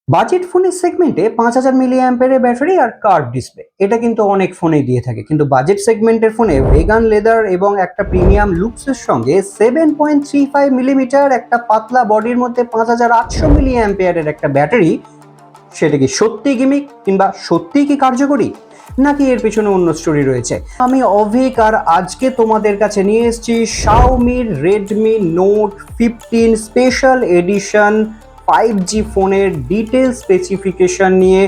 Budget ফোনের সেগমেন্টে 5000 মিলি অ্যাম্পিয়ারের ব্যাটারি আর কার্ভ ডিসপ্লে এটা কিন্তু অনেক ফোনে দিয়ে থাকে, কিন্তু বাজেট সেগমেন্টের ফোনে ভেগান লেদার এবং একটা প্রিমিয়াম লুকসের সঙ্গে 7.35 মিলিমিটার একটা পাতলা বডির মধ্যে 5800 মিলি অ্যাম্পিয়ারের একটা ব্যাটারি, সেটা কি সত্যি গিমিক কিংবা সত্যিই কি কার্যকরী, নাকি এর পেছনে অন্য স্টোরি রয়েছে? আমি অভিক, আর আজকে তোমাদের কাছে নিয়ে এসেছি শাওমির Redmi note 15 special edition 5G ফোনের ডিটেল স্পেসিফিকেশন নিয়ে,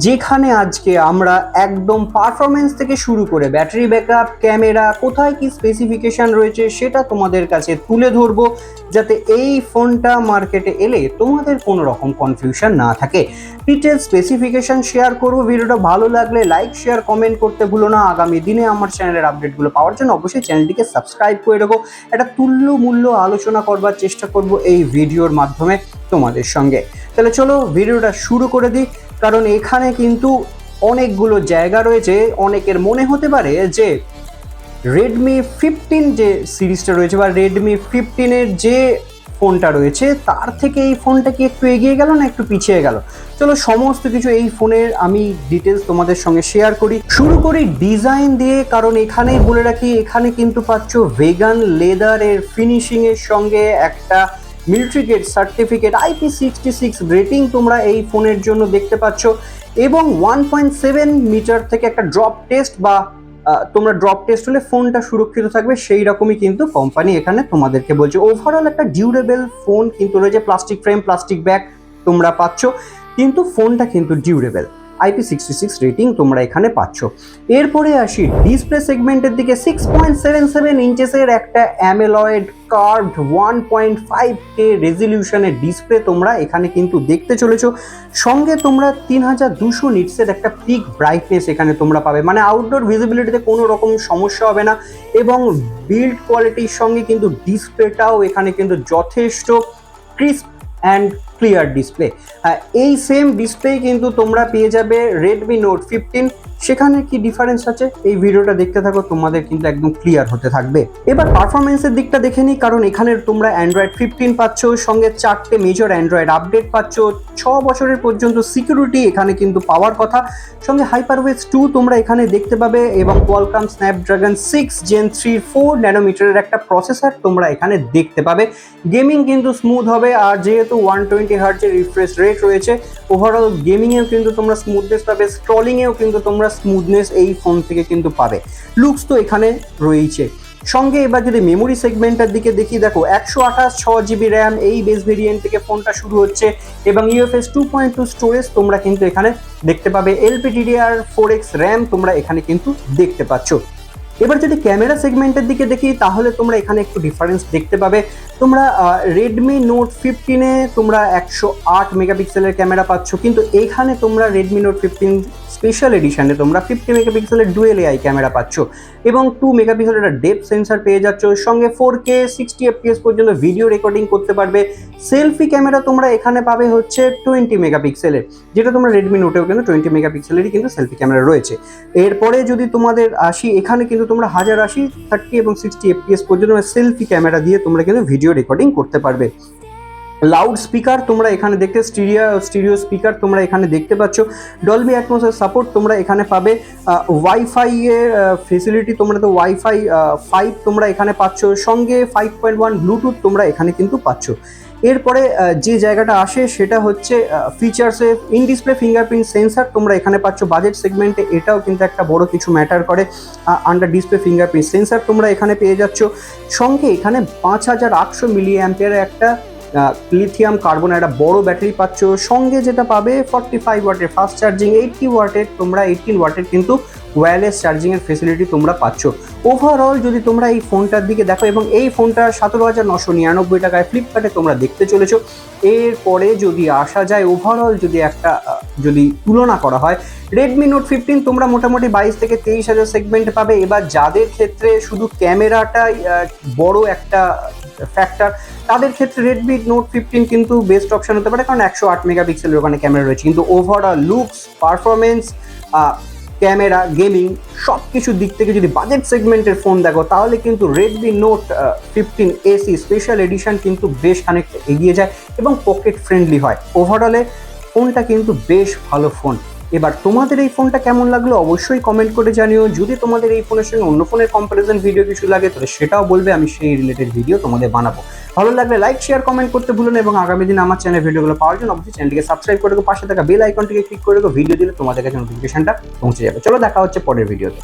যেখানে আজকে আমরা একদম পারফরমেন্স থেকে শুরু করে ব্যাটারি ব্যাকআপ, ক্যামেরা, কোথায় কি স্পেসিফিকেশন রয়েছে সেটা তোমাদের কাছে তুলে ধরবো, যাতে এই ফোনটা মার্কেটে এলে তোমাদের কোনো রকম কনফিউশন না থাকে। ডিটেল স্পেসিফিকেশন শেয়ার করবো। ভিডিওটা ভালো লাগলে লাইক, শেয়ার, কমেন্ট করতে ভুলো না। আগামী দিনে আমার চ্যানেলের আপডেটগুলো পাওয়ার জন্য অবশ্যই চ্যানেলটিকে সাবস্ক্রাইব করে রাখো। একটা তুল্য মূল্য আলোচনা করবার চেষ্টা করব এই ভিডিওর মাধ্যমে তোমাদের সঙ্গে। তাহলে চলো ভিডিওটা শুরু করে দিই, কারণ এখানে কিন্তু অনেকগুলো জায়গা রয়েছে। অনেকের মনে হতে পারে যে রেডমি 15 যে সিরিজটা রয়েছে বা রেডমি 15-এর যে ফোনটা রয়েছে তার থেকে এই ফোনটা কি একটু এগিয়ে গেল না একটু পিছিয়ে গেল। চলো সমস্ত কিছু এই ফোনের আমি ডিটেলস তোমাদের সঙ্গে শেয়ার করি। শুরু করি ডিজাইন দিয়ে, কারণ এখানেই বলে রাখি এখানে কিন্তু পাচ্ছ ভেগান লেদারের ফিনিশিংয়ের সঙ্গে একটা military grade certificate IP66 rating তোমরা এই ফোনের জন্য দেখতে পাচ্ছ, এবং 1.7 মিটার থেকে একটা ড্রপ টেস্ট বা তোমরা ড্রপ টেস্ট হলে ফোনটা সুরক্ষিত থাকবে সেই রকমই কিন্তু কোম্পানি এখানে তোমাদেরকে বলছে। ওভারঅল একটা ডিউরেবল ফোন কিন্তু রয়েছে, প্লাস্টিক ফ্রেম, প্লাস্টিক ব্যাগ তোমরা পাচ্ছ, কিন্তু ফোনটা কিন্তু ডিউরেবল। IP66 রেটিং তোমরা এখানে পাচ্ছ। এরপরে আসি ডিসপ্লে সেগমেন্টের দিকে। 6.77 ইঞ্চেসের একটা অ্যামোলেড কার্ভড 1.5K রেজলিউশনের ডিসপ্লে তোমরা এখানে কিন্তু দেখতে চলেছো। সঙ্গে তোমরা 3200 নিটসের একটা পিক ব্রাইটনেস এখানে তোমরা পাবে, মানে আউটডোর ভিজিবিলিটিতে কোনো রকম সমস্যা হবে না। এবং বিল্ড কোয়ালিটির সঙ্গে কিন্তু ডিসপ্লেটাও এখানে কিন্তু যথেষ্ট ক্রিস্প অ্যান্ড ক্লিয়ার ডিসপ্লে। এই সেম ডিসপ্লে কিন্তু তোমরা পেয়ে যাবে রেডমি নোট 15। সেখানে কি ডিফারেন্স আছে এই ভিডিওটা দেখতে থাকো, তোমাদের কিন্তু একদম ক্লিয়ার হতে থাকবে। এবার পারফরমেন্সের দিকটা দেখে নিই, কারণ এখানে তোমরা অ্যান্ড্রয়েড 15 পাচ্ছ, সঙ্গে 4টে মেজর অ্যান্ড্রয়েড আপডেট পাচ্ছ, 6 বছরের পর্যন্ত সিকিউরিটি এখানে কিন্তু পাওয়ার কথা। সঙ্গে হাইপারওয়েজ 2 তোমরা এখানে দেখতে পাবে, এবং কোয়ালকম স্ন্যাপড্রাগন 6 Gen 3 4 ন্যানোমিটারের একটা প্রসেসর তোমরা এখানে দেখতে পাবে। গেমিং কিন্তু স্মুথ হবে, আর যেহেতু 120 হার্টজের রিফ্রেশ রেট রয়েছে, ওভারঅল গেমিংয়েও কিন্তু তোমরা স্মুথনেস পাবে, স্ক্রলিংয়েও কিন্তু তোমরা স্মুথনেস এই ফোন থেকে কিন্তু পাবে। লুকস তো এখানে রয়েছে। সঙ্গে এবার যদি মেমোরি সেগমেন্টের দিকে দেখি, দেখো 128 6GB র্যাম এই বেস ভেরিয়েন্ট থেকে ফোনটা শুরু হচ্ছে, এবং UFS 2.2 স্টোরেজ তোমরা কিন্তু এখানে দেখতে পাবে। LPDDR4X র্যাম তোমরা এখানে কিন্তু দেখতে পাচ্ছ। এবার যদি ক্যামেরা সেগমেন্টের দিকে দেখি, তাহলে তোমরা এখানে একটু ডিফারেন্স দেখতে পাবে। তোমরা রেডমি নোট 15-এ তোমরা 108 মেগাপিক্সেলের ক্যামেরা পাচ্ছ, কিন্তু এখানে তোমরা রেডমি নোট 15 স্পেশাল এডিশনে তোমরা 50 মেগাপিক্সেলের ডুয়েল AI ক্যামেরা পাচ্ছ, এবং 2 মেগাপিক্সেলের একটা ডেপথ সেন্সার পেয়ে যাচ্ছ। সঙ্গে 4K 60 FPS পর্যন্ত ভিডিও রেকর্ডিং করতে পারবে। সেলফি ক্যামেরা তোমরা এখানে পাবে হচ্ছে 20 মেগাপিক্সেলের, যেটা তোমরা রেডমি নোটেও কিন্তু 20 মেগাপিক্সেলেরই কিন্তু সেলফি ক্যামেরা রয়েছে। এরপরে যদি তোমাদের আসি, এখানে কিন্তু তোমরা 1080, 30 এবং 60 FPS পর্যন্ত সেলফি ক্যামেরা দিয়ে তোমরা কিন্তু ভিডিও রেকর্ডিং করতে পারবে। লাউড স্পিকার তোমরা এখানে দেখতে, স্টিরিও স্পিকার তোমরা এখানে দেখতে পাচ্ছ। ডলবি অ্যাটমসের সাপোর্ট তোমরা এখানে পাবে। ওয়াইফাই এর ফেসিলিটি তোমরা তো ওয়াইফাই 5 তোমরা এখানে পাচ্ছ, সঙ্গে 5.1 ব্লুটুথ তোমরা এখানে কিন্তু পাচ্ছ। এরপরে যে জায়গাটা আসে সেটা হচ্ছে ফিচার্সে। ইন ডিসপ্লে ফিঙ্গারপ্রিন্ট সেন্সার তোমরা এখানে পাচ্ছ। বাজেট সেগমেন্টে এটাও কিন্তু একটা বড় কিছু ম্যাটার করে। আন্ডার ডিসপ্লে ফিঙ্গারপ্রিন্ট সেন্সার তোমরা এখানে পেয়ে যাচ্ছ। সঙ্গে এখানে 5800 মিলি অ্যাম্পিয়ারের একটা লিথিয়াম কার্বন একটা বড় ব্যাটারি পাচ্ছ। সঙ্গে যেটা পাবে 45 ওয়াটের ফাস্ট চার্জিং, 80 ওয়াটের তোমরা 18 ওয়াটের কিন্তু ওয়্যারলেস চার্জিংয়ের ফেসিলিটি তোমরা পাচ্ছ। ওভারঅল যদি তোমরা এই ফোনটার দিকে দেখো, এবং এই ফোনটা 17,999 টাকায় ফ্লিপকার্টে তোমরা দেখতে চলেছো। এরপরে যদি আসা যায় ওভারঅল যদি তুলনা করা হয়, রেডমি নোট 15 তোমরা মোটামুটি 22 থেকে 23,000 সেগমেন্ট পাবে। এবার যাদের ক্ষেত্রে শুধু ক্যামেরাটাই বড় একটা ফ্যাক্টর, তাদের ক্ষেত্রে রেডমি নোট 15 কিন্তু বেস্ট অপশন হতে পারে, কারণ 108 মেগাপিক্সেলের ওখানে ক্যামেরা রয়েছে। কিন্তু overall looks, performance, camera, gaming সব কিছুর দিক থেকে যদি বাজেট সেগমেন্টের ফোন দেখো, তাহলে কিন্তু Redmi note 15 AC special edition কিন্তু বেশ খানিকটা এগিয়ে যায় এবং পকেট ফ্রেন্ডলি হয়। ওভারঅলে ফোনটা কিন্তু বেশ ভালো ফোন। এবার তোমাদের এই ফোনটা কেমন লাগলো অবশ্যই কমেন্ট করে জানিও। যদি তোমাদের এই ফোনের সঙ্গে অন্য ফোনের কম্পারিজন ভিডিও কিছু লাগে তাহলে সেটাও বলবে, আমি সেই রিলেটেড ভিডিও তোমাদের বানাবো। ভালো লাগলে লাইক শেয়ার কমেন্ট করতে ভুলো না এবং আগামী দিন আমার চ্যানেল ভিডিওগুলো পাওয়ার জন্য অবশ্যই চ্যানেলটিকে সাবস্ক্রাইব করে রেখো, পাশে থাকা বেল আইকনটিকে ক্লিক করে রেখো, ভিডিও দিলে তোমাদের কাছে নোটিফিকেশনটা পৌঁছে যাবে। চলো দেখা হচ্ছে পরের ভিডিওতে।